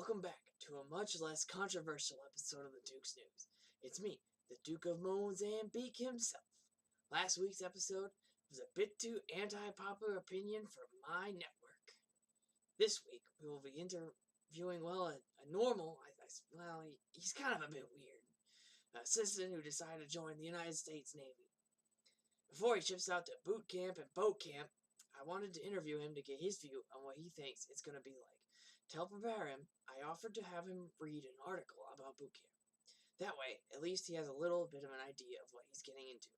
Welcome back to a much less controversial episode of the Duke's News. It's me, the Duke of Mozambique himself. Last week's episode was a bit too anti-popular opinion for my network. This week, we will be interviewing, a normal, he's kind of a bit weird, a citizen who decided to join the United States Navy. Before he ships out to boot camp and boat camp, I wanted to interview him to get his view on what he thinks it's going to be like. To help prepare him, I offered to have him read an article about boot camp. That way, at least he has a little bit of an idea of what he's getting into.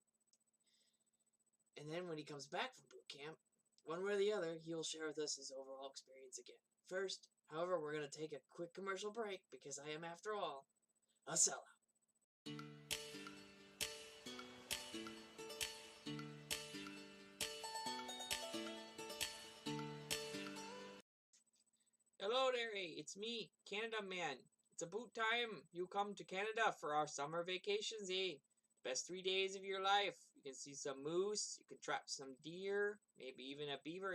And then when he comes back from boot camp, one way or the other, he will share with us his overall experience again. First, however, we're going to take a quick commercial break because I am, after all, a sellout. Hello there, it's me, Canada Man. It's about time you come to Canada for our summer vacations, Best 3 days of your life. You can see some moose, you can trap some deer, maybe even a beaver,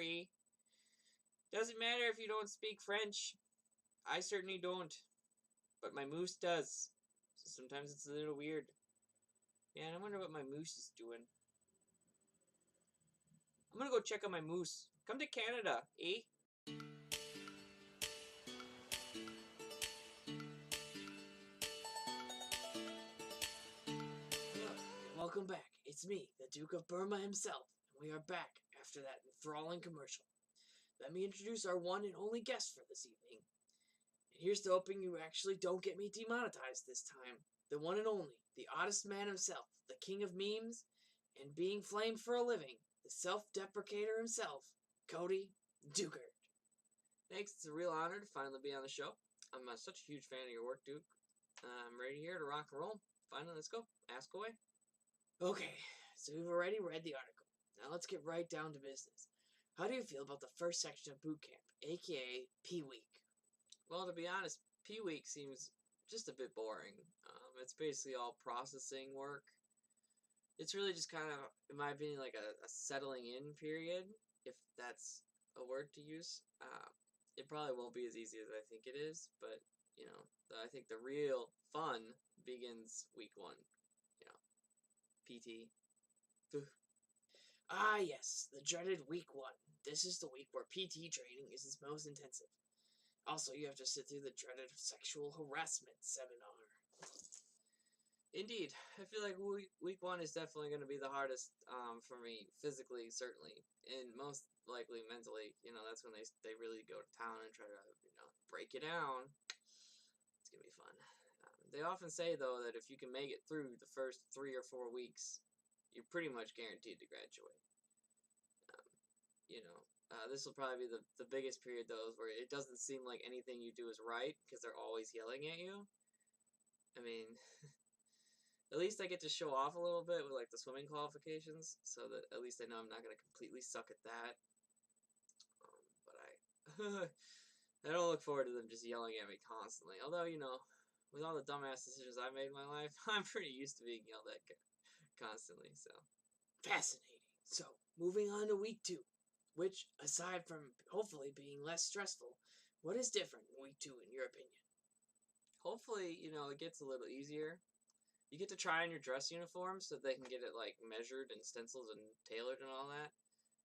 Doesn't matter if you don't speak French. I certainly don't. But my moose does. So sometimes it's a little weird. Yeah, and I wonder what my moose is doing. I'm gonna go check on my moose. Come to Canada, Welcome back. It's me, the Duke of Burma himself, and we are back after that enthralling commercial. Let me introduce our one and only guest for this evening. And here's to hoping you actually don't get me demonetized this time. The one and only, the oddest man himself, the king of memes, and being flamed for a living, the self-deprecator himself, Cody Dukert. Thanks, it's a real honor to finally be on the show. I'm such a huge fan of your work, Duke. I'm ready here to rock and roll. Finally, let's go. Ask away. Okay, so we've already read the article. Now let's get right down to business. How do you feel about the first section of boot camp, aka P-Week? Well, to be honest, P-Week seems just a bit boring. It's basically all processing work. It's really just kind of, in my opinion, like a settling in period, if that's a word to use. It probably won't be as easy as I think it is, but, I think the real fun begins week one. PT. Ah, yes, the dreaded week one. This is the week where PT training is its most intensive. Also, you have to sit through the dreaded sexual harassment seminar. Indeed, I feel like week one is definitely going to be the hardest for me, physically, certainly, and most likely mentally. That's when they really go to town and try to, break you down. It's going to be fun. They often say, though, that if you can make it through the first 3 or 4 weeks, you're pretty much guaranteed to graduate. This will probably be the biggest period, though, where it doesn't seem like anything you do is right because they're always yelling at you. I mean, at least I get to show off a little bit with, like, the swimming qualifications, so that at least I know I'm not going to completely suck at that. But I don't look forward to them just yelling at me constantly. Although, with all the dumbass decisions I've made in my life, I'm pretty used to being yelled at constantly, so. Fascinating. So, moving on to week 2, which, aside from hopefully being less stressful, what is different in week 2 in your opinion? Hopefully, it gets a little easier. You get to try on your dress uniform so they can get it, like, measured and stenciled and tailored and all that.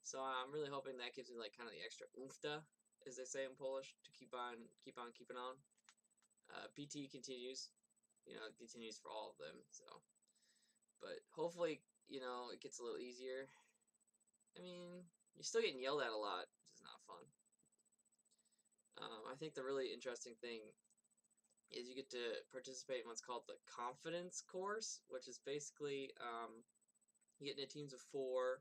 So I'm really hoping that gives me, like, kind of the extra oomphta, as they say in Polish, to keep on keeping on. PT continues. It continues for all of them, so. But hopefully, it gets a little easier. I mean, you're still getting yelled at a lot, which is not fun. I think the really interesting thing is you get to participate in what's called the confidence course, which is basically you get into teams of 4,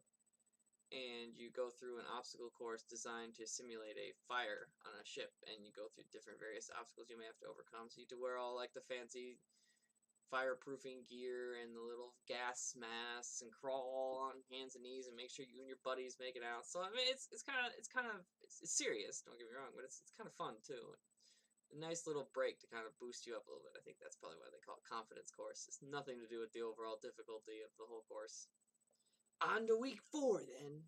and you go through an obstacle course designed to simulate a fire on a ship, and you go through different various obstacles you may have to overcome. So you have to wear all, like, the fancy fireproofing gear and the little gas masks and crawl on hands and knees and make sure you and your buddies make it out. So I mean, it's serious. Don't get me wrong, but it's kind of fun too. A nice little break to kind of boost you up a little bit. I think that's probably why they call it confidence course. It's nothing to do with the overall difficulty of the whole course. On to week 4 then.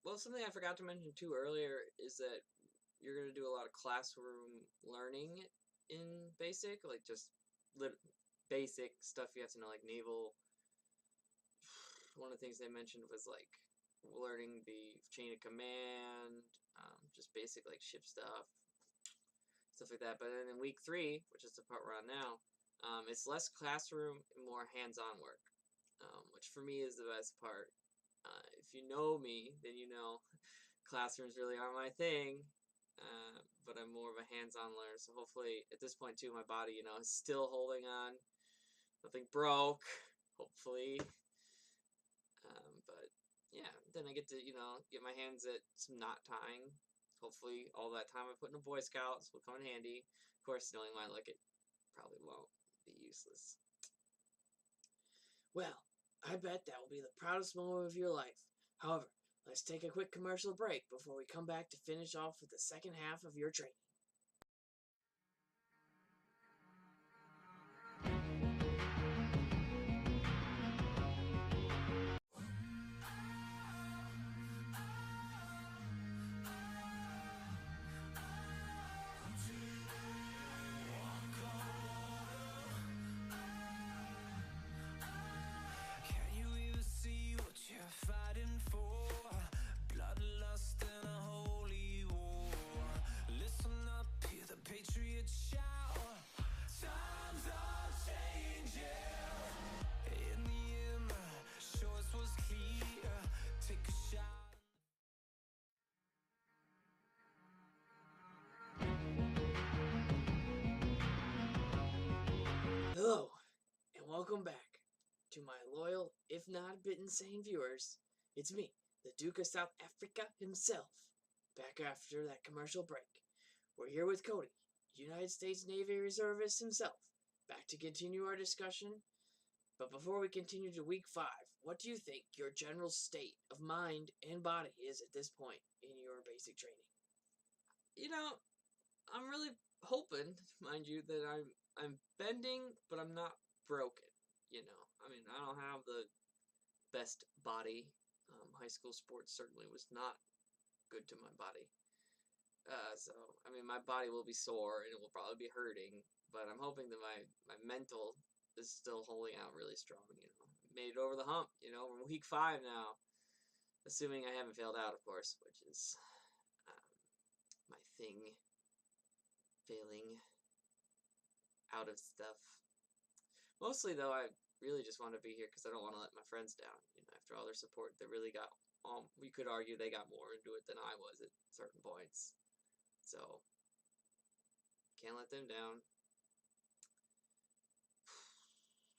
Well, something I forgot to mention too earlier is that you're gonna do a lot of classroom learning in basic, like just basic stuff you have to know, like naval. One of the things they mentioned was like learning the chain of command, just basic like ship stuff like that. But then in week 3, which is the part we're on now, it's less classroom and more hands-on work, which for me is the best part. If you know me, then you know classrooms really aren't my thing, but I'm more of a hands-on learner. So hopefully at this point too, my body, is still holding on. Nothing broke, hopefully. But yeah, then I get to, get my hands at some knot tying. Hopefully all that time I put in a Boy Scouts will come in handy. Of course, knowing my luck, it probably won't be useless. Well, I bet that will be the proudest moment of your life. However, let's take a quick commercial break before we come back to finish off with the second half of your training. Fighting for bloodlust and a holy war. Listen up, hear the patriots shout. Times are changing. In the end, the choice was clear. Take a shot. Hello, and welcome back to my loyal, if not a bit insane viewers. It's me, the Duke of South Africa himself, back after that commercial break. We're here with Cody, United States Navy Reservist himself, back to continue our discussion. But before we continue to week 5, what do you think your general state of mind and body is at this point in your basic training? I'm really hoping, mind you, that I'm bending, but I'm not broken. I don't have the best body. High school sports certainly was not good to my body. So my body will be sore and it will probably be hurting, but I'm hoping that my mental is still holding out really strong. Made it over the hump. We're week 5 now, assuming I haven't failed out, of course, which is my thing. Failing out of stuff. Mostly though, I really just want to be here because I don't want to let my friends down. After all their support, they really got. We could argue they got more into it than I was at certain points. So can't let them down.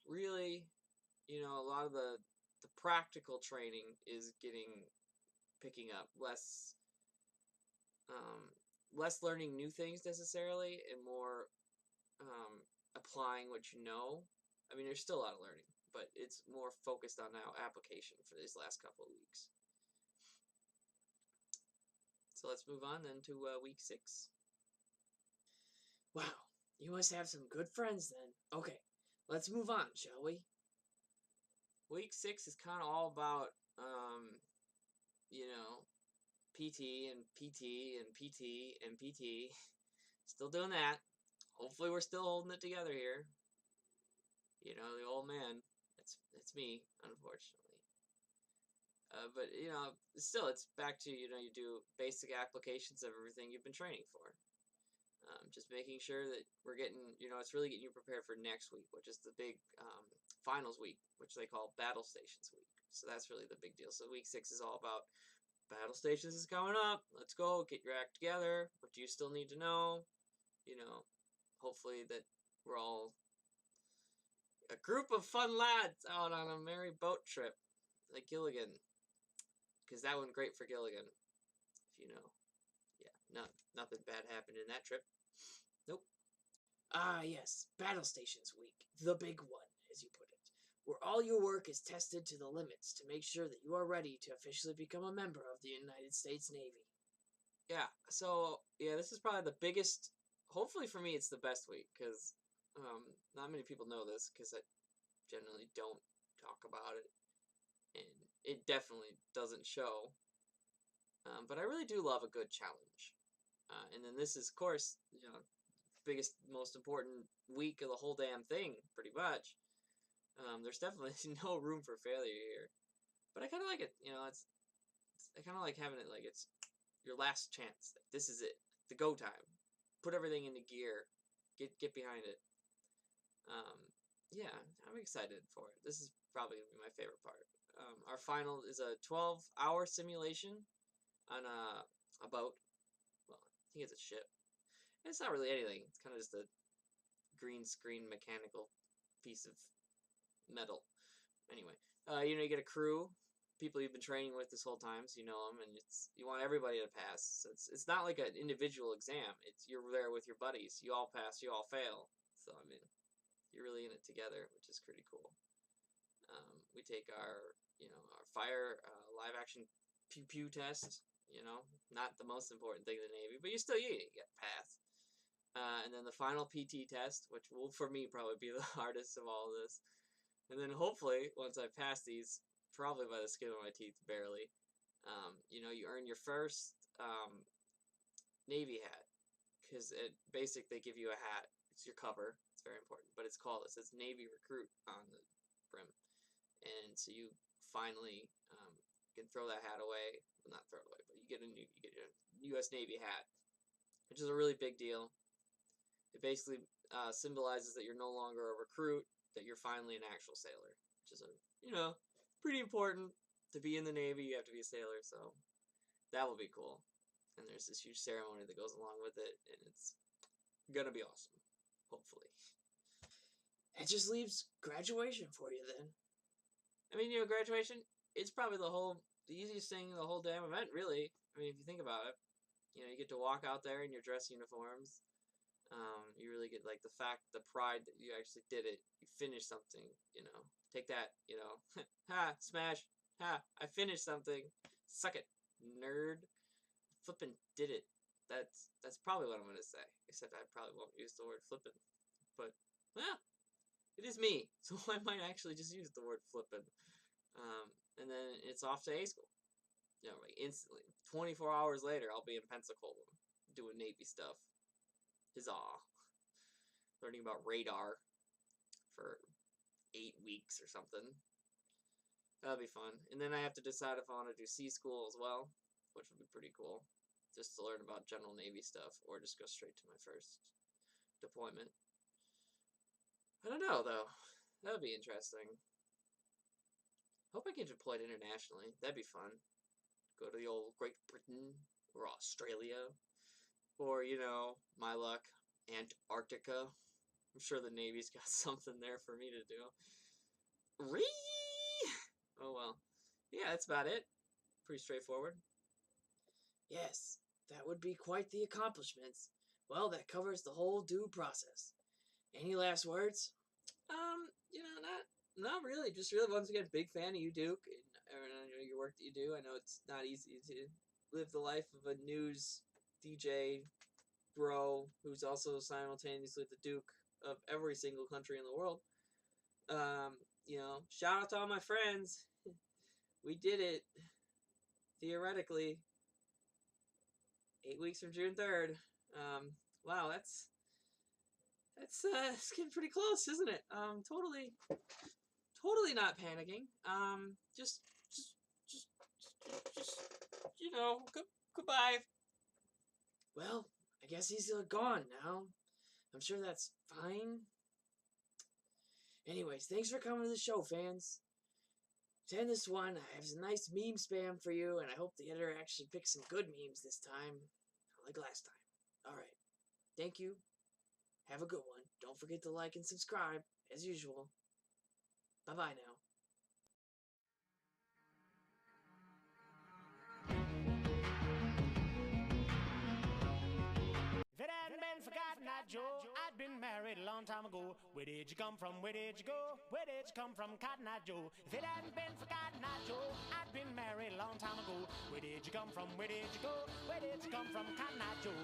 Really, a lot of the practical training is picking up less learning new things necessarily and more applying what you know. There's still a lot of learning, but it's more focused on now application for these last couple of weeks. So let's move on then to week 6. Wow, you must have some good friends then. Okay, let's move on, shall we? Week 6 is kind of all about, PT and PT and PT and PT. Still doing that. Hopefully we're still holding it together here. The old man. That's me, unfortunately. But still, it's back to you do basic applications of everything you've been training for. Just making sure that we're getting, it's really getting you prepared for next week, which is the big finals week, which they call Battle Stations week. So that's really the big deal. So week 6 is all about Battle Stations is coming up. Let's go. Get your act together. What do you still need to know? Hopefully that we're all a group of fun lads out on a merry boat trip like Gilligan. Because that went great for Gilligan, if you know. Yeah, nothing bad happened in that trip. Nope. Ah, yes, Battle Stations Week, the big one, as you put it, where all your work is tested to the limits to make sure that you are ready to officially become a member of the United States Navy. Yeah, so, this is probably the biggest, hopefully for me it's the best week, because not many people know this, because I generally don't talk about it, and it definitely doesn't show. But I really do love a good challenge. And then this is, of course, biggest, most important week of the whole damn thing, pretty much. There's definitely no room for failure here, but I kind of like it. I kind of like having it like it's your last chance. Like, this is it, the go time. Put everything into gear. Get behind it. Yeah, I'm excited for it. This is probably gonna be my favorite part. Our final is a 12-hour simulation on a boat. Well, I think it's a ship. And it's not really anything. It's kind of just a green screen mechanical piece of metal. Anyway, you get a crew, people you've been training with this whole time, so you know them, and you want everybody to pass. So it's not like an individual exam. You're there with your buddies. You all pass, you all fail. So I mean, you're really in it together, which is pretty cool. We take our fire live action pew pew test. Not the most important thing in the Navy, but you get pass. And then the final PT test, which will for me probably be the hardest of all of this. And then hopefully, once I pass these, probably by the skin of my teeth, barely, you earn your first Navy hat. Because they give you a hat. It's your cover. It's very important. But it says Navy Recruit on the brim. And so you finally can throw that hat away. Well, not throw it away, but you get a U.S. Navy hat, which is a really big deal. It basically symbolizes that you're no longer a recruit, that you're finally an actual sailor, which is pretty important. To be in the Navy, you have to be a sailor, so that will be cool. And there's this huge ceremony that goes along with it, and it's gonna be awesome, hopefully. It just leaves graduation for you then. I mean, graduation, it's probably the easiest thing in the whole damn event, really. I mean, if you think about it, you get to walk out there in your dress uniforms. You really get like the pride that you actually did it. You finished something, Take that, ha, smash, ha, I finished something. Suck it, nerd. Flippin' did it. That's probably what I'm gonna say. Except I probably won't use the word flippin'. But it is me, so I might actually just use the word flippin'. And then it's off to A school. Like instantly. 24 hours later, I'll be in Pensacola doing Navy stuff. Huzzah. Learning about radar for 8 weeks or something. That'll be fun. And then I have to decide if I want to do sea school as well, which would be pretty cool. Just to learn about general Navy stuff, or just go straight to my first deployment. I don't know, though. That would be interesting. Hope I get deployed internationally. That'd be fun. Go to the old Great Britain, or Australia, or, my luck, Antarctica. I'm sure the Navy's got something there for me to do. Oh well. Yeah, that's about it. Pretty straightforward. Yes, that would be quite the accomplishments. Well, that covers the whole due process. Any last words? Not really. Just really, once again, big fan of you, Duke, and your work that you do. I know it's not easy to live the life of a news DJ bro who's also simultaneously the Duke of every single country in the world. Shout out to all my friends. We did it. Theoretically. 8 weeks from June 3rd. Wow, that's it's getting pretty close, isn't it? Totally not panicking. Just goodbye. Well, I guess he's gone now. I'm sure that's fine. Anyways, thanks for coming to the show, fans. To end this one, I have some nice meme spam for you, and I hope the editor actually picks some good memes this time, like last time. Alright, thank you. Have a good one. Don't forget to like and subscribe, as usual. Bye-bye now. If it hadn't been for Cotton Eye Joe, I'd been married a long time ago. Where did you come from? Where did you go? Where did you come from, Cotton Eye Joe? If it hadn't been for Cotton Eye Joe, I'd been married a long time ago. Where did you come from? Where did you go? Where did you come from, Cotton Eye Joe?